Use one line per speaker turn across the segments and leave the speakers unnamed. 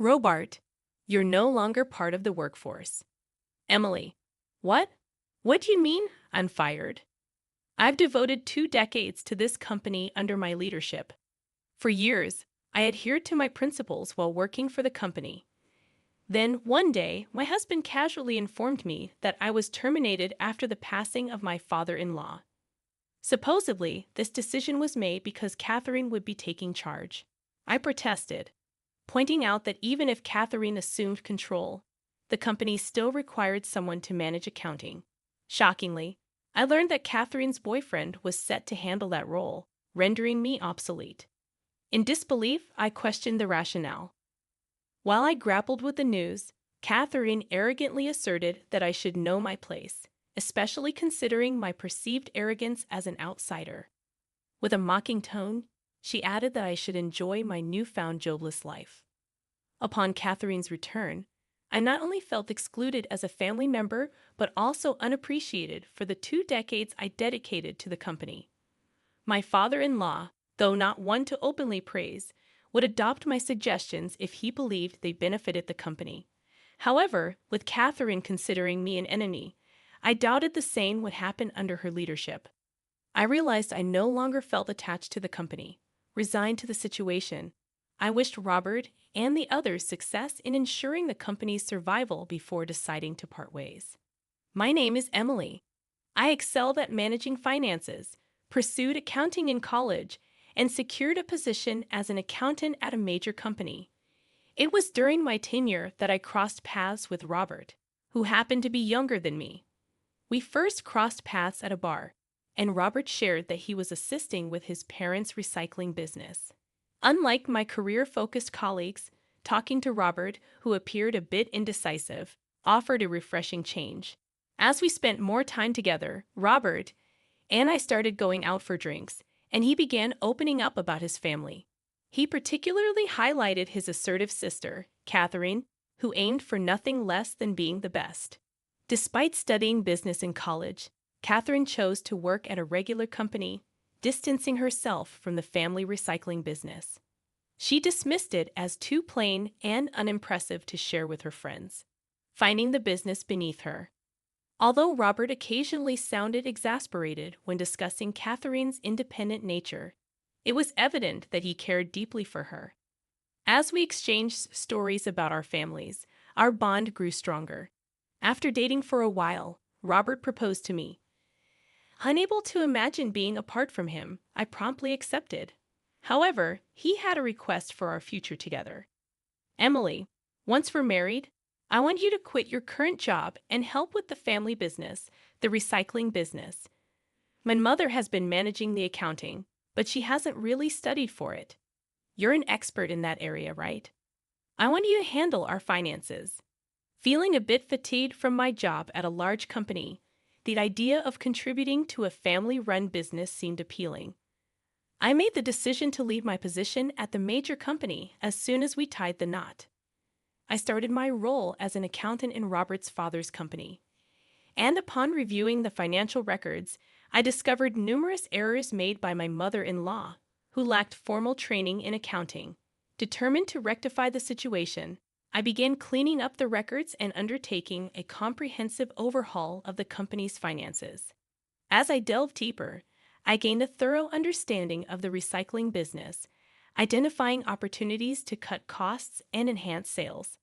Robart, you're no longer part of the workforce. Emily, what? What do you mean I'm fired? I've devoted 2 decades to this company under my leadership. For years, I adhered to my principles while working for the company. Then, one day, my husband casually informed me that I was terminated after the passing of my father-in-law. Supposedly, this decision was made because Catherine would be taking charge. I protested, pointing out that even if Catherine assumed control, the company still required someone to manage accounting. Shockingly, I learned that Catherine's boyfriend was set to handle that role, rendering me obsolete. In disbelief, I questioned the rationale. While I grappled with the news, Catherine arrogantly asserted that I should know my place, especially considering my perceived arrogance as an outsider. With a mocking tone, she added that I should enjoy my newfound jobless life. Upon Catherine's return, I not only felt excluded as a family member, but also unappreciated for the 2 decades I dedicated to the company. My father-in-law, though not one to openly praise, would adopt my suggestions if he believed they benefited the company. However, with Catherine considering me an enemy, I doubted the same would happen under her leadership. I realized I no longer felt attached to the company. Resigned to the situation, I wished Robert and the others success in ensuring the company's survival before deciding to part ways. My name is Emily. I excelled at managing finances, pursued accounting in college, and secured a position as an accountant at a major company. It was during my tenure that I crossed paths with Robert, who happened to be younger than me. We first crossed paths at a bar, and Robert shared that he was assisting with his parents' recycling business. Unlike my career-focused colleagues, talking to Robert, who appeared a bit indecisive, offered a refreshing change. As we spent more time together, Robert and I started going out for drinks, and he began opening up about his family. He particularly highlighted his assertive sister, Catherine, who aimed for nothing less than being the best. Despite studying business in college, Catherine chose to work at a regular company, distancing herself from the family recycling business. She dismissed it as too plain and unimpressive to share with her friends, finding the business beneath her. Although Robert occasionally sounded exasperated when discussing Catherine's independent nature, it was evident that he cared deeply for her. As we exchanged stories about our families, our bond grew stronger. After dating for a while, Robert proposed to me. Unable to imagine being apart from him, I promptly accepted. However, he had a request for our future together. Emily, once we're married, I want you to quit your current job and help with the family business, the recycling business. My mother has been managing the accounting, but she hasn't really studied for it. You're an expert in that area, right? I want you to handle our finances. Feeling a bit fatigued from my job at a large company, the idea of contributing to a family-run business seemed appealing. I made the decision to leave my position at the major company as soon as we tied the knot. I started my role as an accountant in Robert's father's company. And upon reviewing the financial records, I discovered numerous errors made by my mother-in-law, who lacked formal training in accounting. Determined to rectify the situation, I began cleaning up the records and undertaking a comprehensive overhaul of the company's finances. As I delved deeper, I gained a thorough understanding of the recycling business, identifying opportunities to cut costs and enhance sales.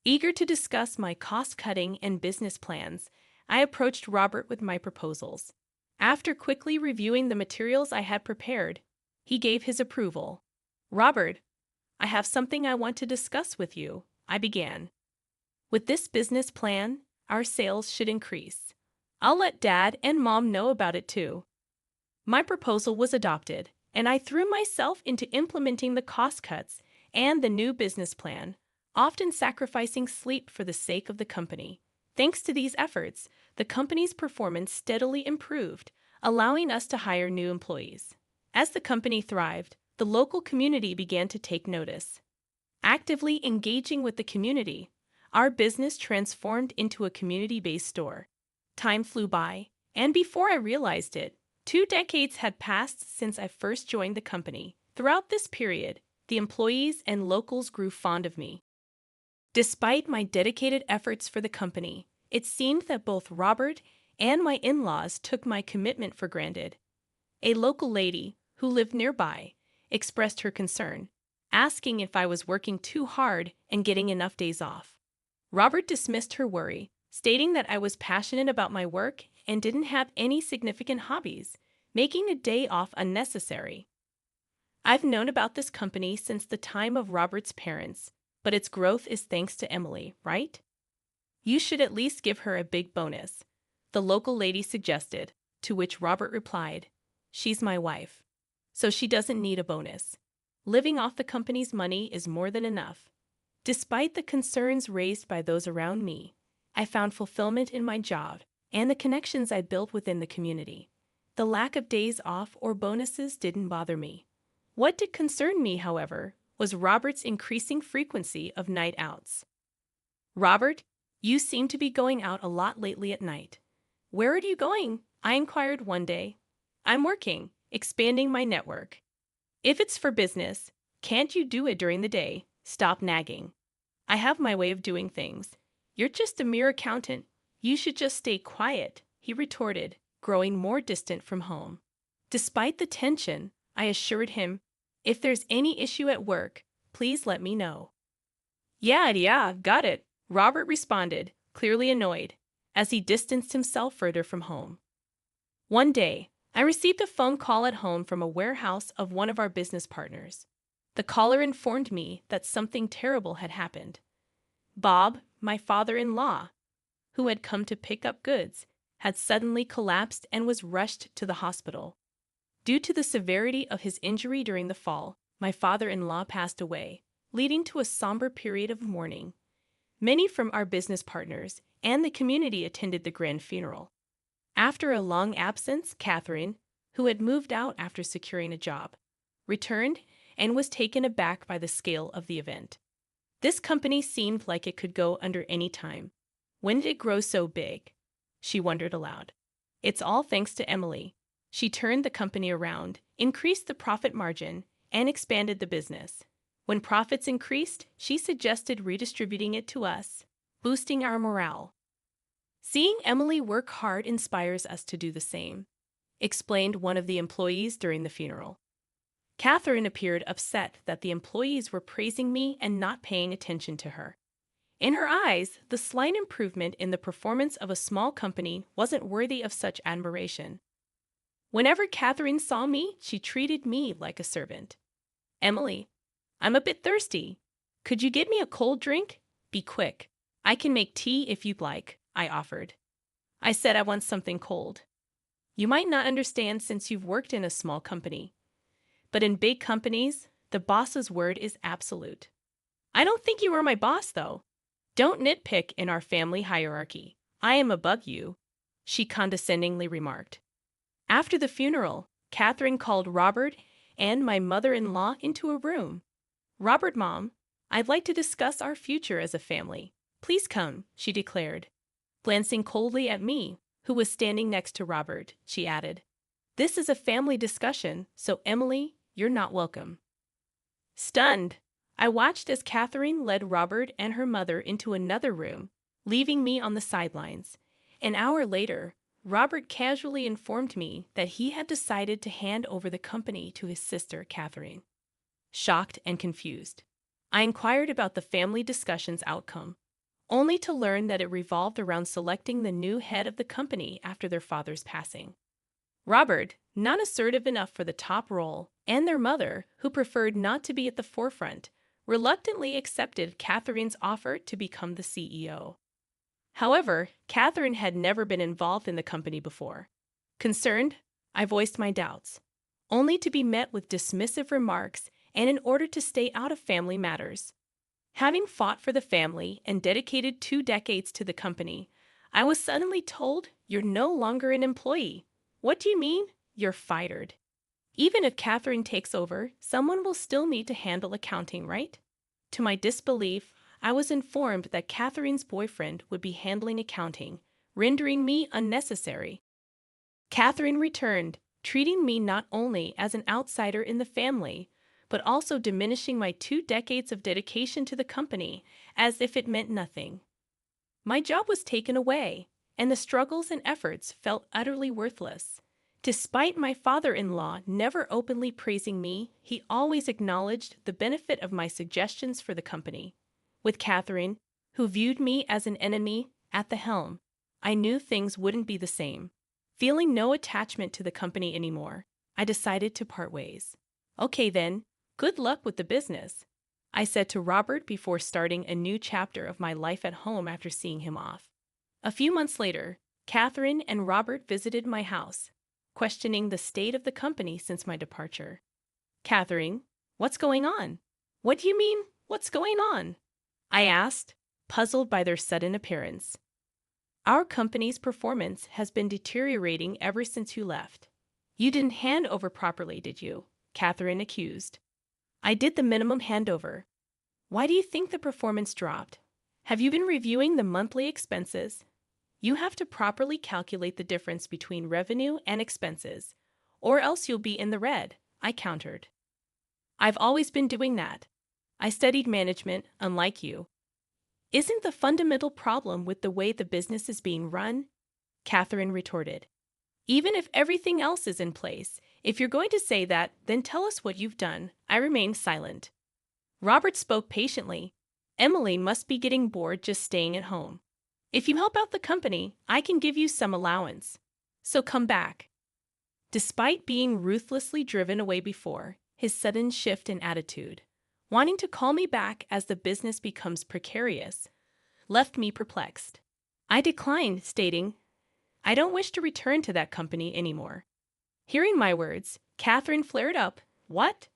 Eager to discuss my cost-cutting and business plans, I approached Robert with my proposals. After quickly reviewing the materials I had prepared, he gave his approval. Robert, I have something I want to discuss with you, I began. With this business plan, our sales should increase. I'll let Dad and Mom know about it too. My proposal was adopted, and I threw myself into implementing the cost cuts and the new business plan, often sacrificing sleep for the sake of the company. Thanks to these efforts, the company's performance steadily improved, allowing us to hire new employees. As the company thrived, the local community began to take notice. Actively engaging with the community, our business transformed into a community-based store. Time flew by, and before I realized it, 2 decades had passed since I first joined the company. Throughout this period, the employees and locals grew fond of me. Despite my dedicated efforts for the company, it seemed that both Robert and my in-laws took my commitment for granted. A local lady, who lived nearby, expressed her concern, asking if I was working too hard and getting enough days off. Robert dismissed her worry, stating that I was passionate about my work and didn't have any significant hobbies, making a day off unnecessary. I've known about this company since the time of Robert's parents, but its growth is thanks to Emily, right? You should at least give her a big bonus, the local lady suggested, to which Robert replied, "She's my wife, so she doesn't need a bonus. Living off the company's money is more than enough." Despite the concerns raised by those around me, I found fulfillment in my job and the connections I built within the community. The lack of days off or bonuses didn't bother me. What did concern me, however, was Robert's increasing frequency of night outs. "Robert, you seem to be going out a lot lately at night. Where are you going?" I inquired one day. "I'm working, expanding my network." "If it's for business, can't you do it during the day? Stop nagging. I have my way of doing things. You're just a mere accountant. You should just stay quiet," he retorted, growing more distant from home. Despite the tension, I assured him, "If there's any issue at work, please let me know." Yeah, got it," Robert responded, clearly annoyed, as he distanced himself further from home. One day, I received a phone call at home from a warehouse of one of our business partners. The caller informed me that something terrible had happened. Bob, my father-in-law, who had come to pick up goods, had suddenly collapsed and was rushed to the hospital. Due to the severity of his injury during the fall, my father-in-law passed away, leading to a somber period of mourning. Many from our business partners and the community attended the grand funeral. After a long absence, Catherine, who had moved out after securing a job, returned and was taken aback by the scale of the event. This company seemed like it could go under any time. When did it grow so big? She wondered aloud. It's all thanks to Emily. She turned the company around, increased the profit margin, and expanded the business. When profits increased, she suggested redistributing it to us, boosting our morale. "Seeing Emily work hard inspires us to do the same," explained one of the employees during the funeral. Catherine appeared upset that the employees were praising me and not paying attention to her. In her eyes, the slight improvement in the performance of a small company wasn't worthy of such admiration. Whenever Catherine saw me, she treated me like a servant. "Emily, I'm a bit thirsty. Could you get me a cold drink? Be quick. I can make tea if you'd like," I offered. "I said I want something cold." "You might not understand since you've worked in a small company. But in big companies, the boss's word is absolute." "I don't think you are my boss, though. Don't nitpick in our family hierarchy. I am above you," she condescendingly remarked. After the funeral, Catherine called Robert and my mother-in-law into a room. "Robert, Mom, I'd like to discuss our future as a family. Please come," she declared. Glancing coldly at me, who was standing next to Robert, she added, "This is a family discussion, so Emily, you're not welcome." Stunned, I watched as Catherine led Robert and her mother into another room, leaving me on the sidelines. An hour later, Robert casually informed me that he had decided to hand over the company to his sister, Catherine. Shocked and confused, I inquired about the family discussion's outcome, only to learn that it revolved around selecting the new head of the company after their father's passing. Robert, not assertive enough for the top role, and their mother, who preferred not to be at the forefront, reluctantly accepted Catherine's offer to become the CEO. However, Catherine had never been involved in the company before. Concerned, I voiced my doubts, only to be met with dismissive remarks and in order to stay out of family matters. Having fought for the family and dedicated 2 decades to the company, I was suddenly told, "You're no longer an employee." "What do you mean?" "You're fired. Even if Catherine takes over, someone will still need to handle accounting, right?" To my disbelief, I was informed that Catherine's boyfriend would be handling accounting, rendering me unnecessary. Catherine returned, treating me not only as an outsider in the family, but also diminishing my 2 decades of dedication to the company as if it meant nothing. My job was taken away, and the struggles and efforts felt utterly worthless. Despite my father-in-law never openly praising me, he always acknowledged the benefit of my suggestions for the company. With Catherine, who viewed me as an enemy, at the helm, I knew things wouldn't be the same. Feeling no attachment to the company anymore, I decided to part ways. Okay then, good luck with the business, I said to Robert before starting a new chapter of my life at home after seeing him off. A few months later, Catherine and Robert visited my house, questioning the state of the company since my departure. Catherine, what's going on? What do you mean, what's going on? I asked, puzzled by their sudden appearance. Our company's performance has been deteriorating ever since you left. You didn't hand over properly, did you? Catherine accused. I did the minimum handover. Why do you think the performance dropped? Have you been reviewing the monthly expenses? You have to properly calculate the difference between revenue and expenses, or else you'll be in the red, I countered. I've always been doing that. I studied management, unlike you. Isn't the fundamental problem with the way the business is being run? Catherine retorted. Even if everything else is in place, if you're going to say that, then tell us what you've done. I remained silent. Robert spoke patiently. Emily must be getting bored just staying at home. If you help out the company, I can give you some allowance. So come back. Despite being ruthlessly driven away before, his sudden shift in attitude, wanting to call me back as the business becomes precarious, left me perplexed. I declined, stating, I don't wish to return to that company anymore. Hearing my words, Catherine flared up. What?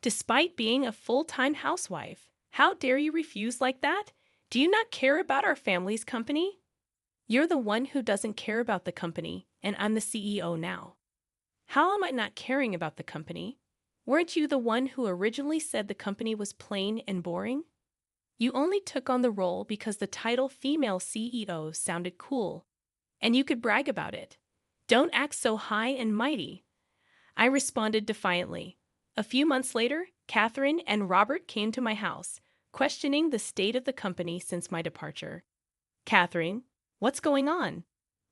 Despite being a full-time housewife, how dare you refuse like that? Do you not care about our family's company? You're the one who doesn't care about the company, and I'm the CEO now. How am I not caring about the company? Weren't you the one who originally said the company was plain and boring? You only took on the role because the title female CEO sounded cool, and you could brag about it. Don't act so high and mighty. I responded defiantly. A few months later, Catherine and Robert came to my house, questioning the state of the company since my departure. Catherine, what's going on?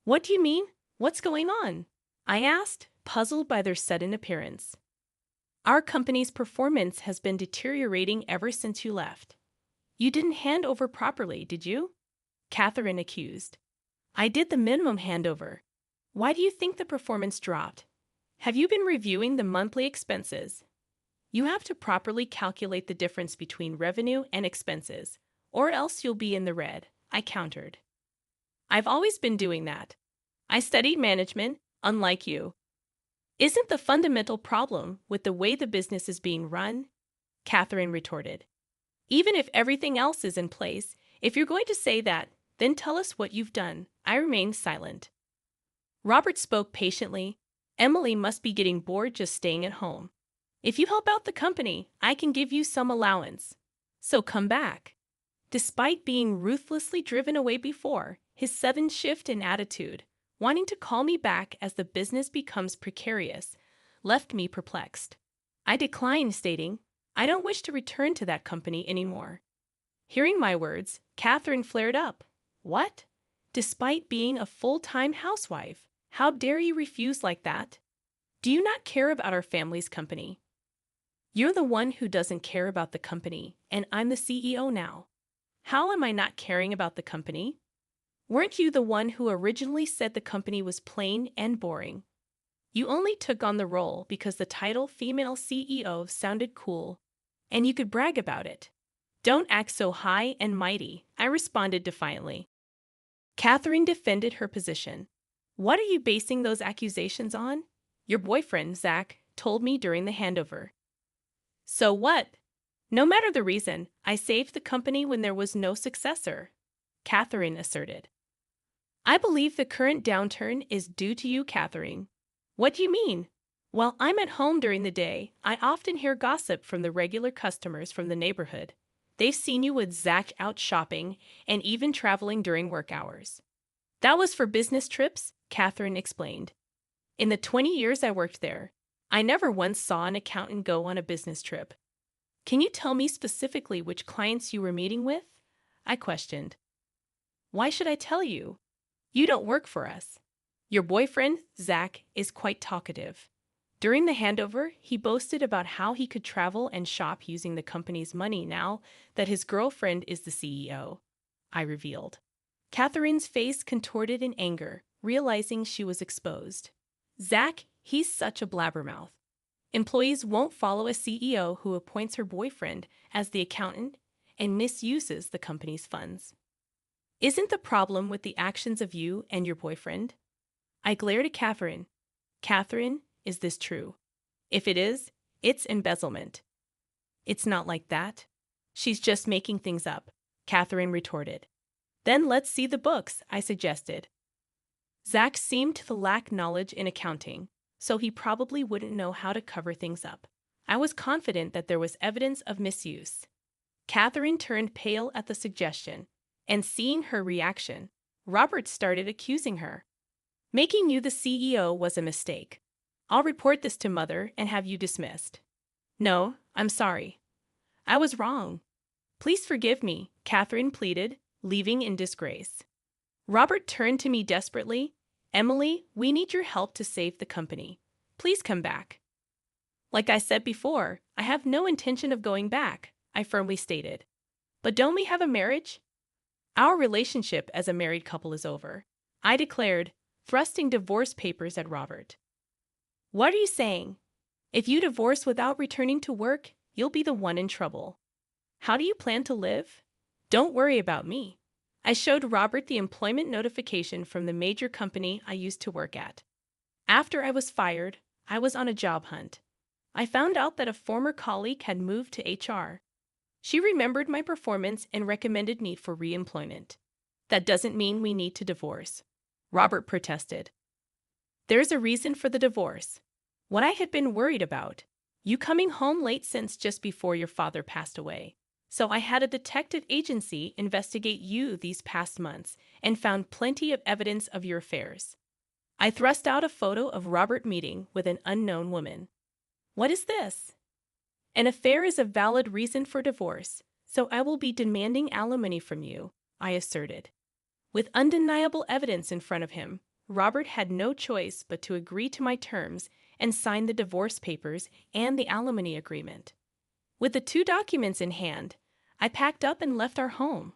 What do you mean, what's going on? I asked, puzzled by their sudden appearance. Our company's performance has been deteriorating ever since you left. You didn't hand over properly, did you? Catherine accused. I did the minimum handover. Why do you think the performance dropped? Have you been reviewing the monthly expenses? You have to properly calculate the difference between revenue and expenses, or else you'll be in the red, I countered. I've always been doing that. I studied management, unlike you. Isn't the fundamental problem with the way the business is being run? Catherine retorted. Even if everything else is in place, if you're going to say that, then tell us what you've done. I remained silent. Robert spoke patiently. Emily must be getting bored just staying at home. If you help out the company, I can give you some allowance. So come back. Despite being ruthlessly driven away before, his sudden shift in attitude, wanting to call me back as the business becomes precarious, left me perplexed. I declined, stating, I don't wish to return to that company anymore. Hearing my words, Catherine flared up. What? Despite being a full-time housewife, how dare you refuse like that? Do you not care about our family's company? You're the one who doesn't care about the company, and I'm the CEO now. How am I not caring about the company? Weren't you the one who originally said the company was plain and boring? You only took on the role because the title female CEO sounded cool, and you could brag about it. Don't act so high and mighty, I responded defiantly. Catherine defended her position. What are you basing those accusations on? Your boyfriend, Zach, told me during the handover. So what? No matter the reason, I saved the company when there was no successor, Catherine asserted. I believe the current downturn is due to you, Catherine. What do you mean? While I'm at home during the day, I often hear gossip from the regular customers from the neighborhood. They've seen you with Zach out shopping and even traveling during work hours. That was for business trips, Catherine explained. In the 20 years I worked there, I never once saw an accountant go on a business trip. Can you tell me specifically which clients you were meeting with? I questioned. Why should I tell you? You don't work for us. Your boyfriend, Zach, is quite talkative. During the handover, he boasted about how he could travel and shop using the company's money now that his girlfriend is the CEO. I revealed. Catherine's face contorted in anger, realizing she was exposed. Zach, he's such a blabbermouth. Employees won't follow a CEO who appoints her boyfriend as the accountant and misuses the company's funds. Isn't the problem with the actions of you and your boyfriend? I glared at Catherine. Catherine, is this true? If it is, it's embezzlement. It's not like that. She's just making things up, Catherine retorted. Then let's see the books, I suggested. Zach seemed to lack knowledge in accounting, so he probably wouldn't know how to cover things up. I was confident that there was evidence of misuse. Catherine turned pale at the suggestion, and seeing her reaction, Robert started accusing her. Making you the CEO was a mistake. I'll report this to Mother and have you dismissed. No, I'm sorry. I was wrong. Please forgive me, Catherine pleaded, leaving in disgrace. Robert turned to me desperately. Emily, we need your help to save the company. Please come back. Like I said before, I have no intention of going back, I firmly stated. But don't we have a marriage? Our relationship as a married couple is over, I declared, thrusting divorce papers at Robert. What are you saying? If you divorce without returning to work, you'll be the one in trouble. How do you plan to live? Don't worry about me. I showed Robert the employment notification from the major company I used to work at. After I was fired, I was on a job hunt. I found out that a former colleague had moved to HR. She remembered my performance and recommended me for re-employment. That doesn't mean we need to divorce, Robert protested. There's a reason for the divorce. What I had been worried about, you coming home late since just before your father passed away. So I had a detective agency investigate you these past months and found plenty of evidence of your affairs. I thrust out a photo of Robert meeting with an unknown woman. What is this? An affair is a valid reason for divorce, so I will be demanding alimony from you, I asserted. With undeniable evidence in front of him, Robert had no choice but to agree to my terms and sign the divorce papers and the alimony agreement. With the two documents in hand, I packed up and left our home.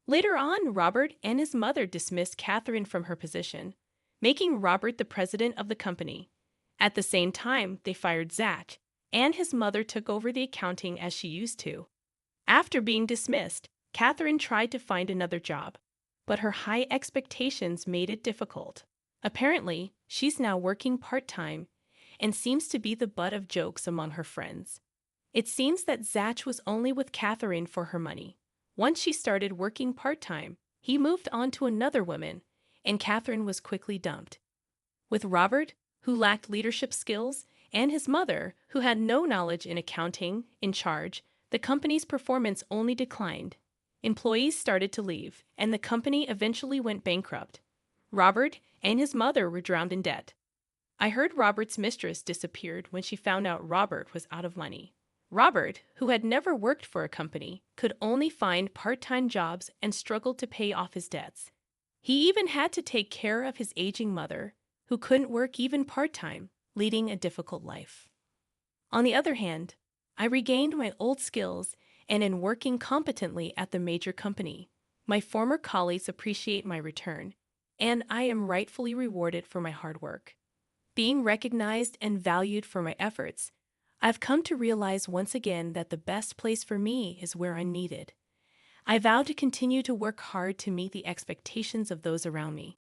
Later on, Robert and his mother dismissed Catherine from her position, making Robert the president of the company. At the same time, they fired Zach, and his mother took over the accounting as she used to. After being dismissed, Catherine tried to find another job, but her high expectations made it difficult. Apparently, she's now working part-time and seems to be the butt of jokes among her friends. It seems that Zach was only with Catherine for her money. Once she started working part-time, he moved on to another woman, and Catherine was quickly dumped. With Robert, who lacked leadership skills, and his mother, who had no knowledge in accounting, in charge, the company's performance only declined. Employees started to leave, and the company eventually went bankrupt. Robert and his mother were drowned in debt. I heard Robert's mistress disappeared when she found out Robert was out of money. Robert, who had never worked for a company, could only find part-time jobs and struggled to pay off his debts. He even had to take care of his aging mother, who couldn't work even part-time, leading a difficult life. On the other hand, I regained my old skills and in working competently at the major company. My former colleagues appreciate my return, and I am rightfully rewarded for my hard work. Being recognized and valued for my efforts, I've come to realize once again that the best place for me is where I'm needed. I vow to continue to work hard to meet the expectations of those around me.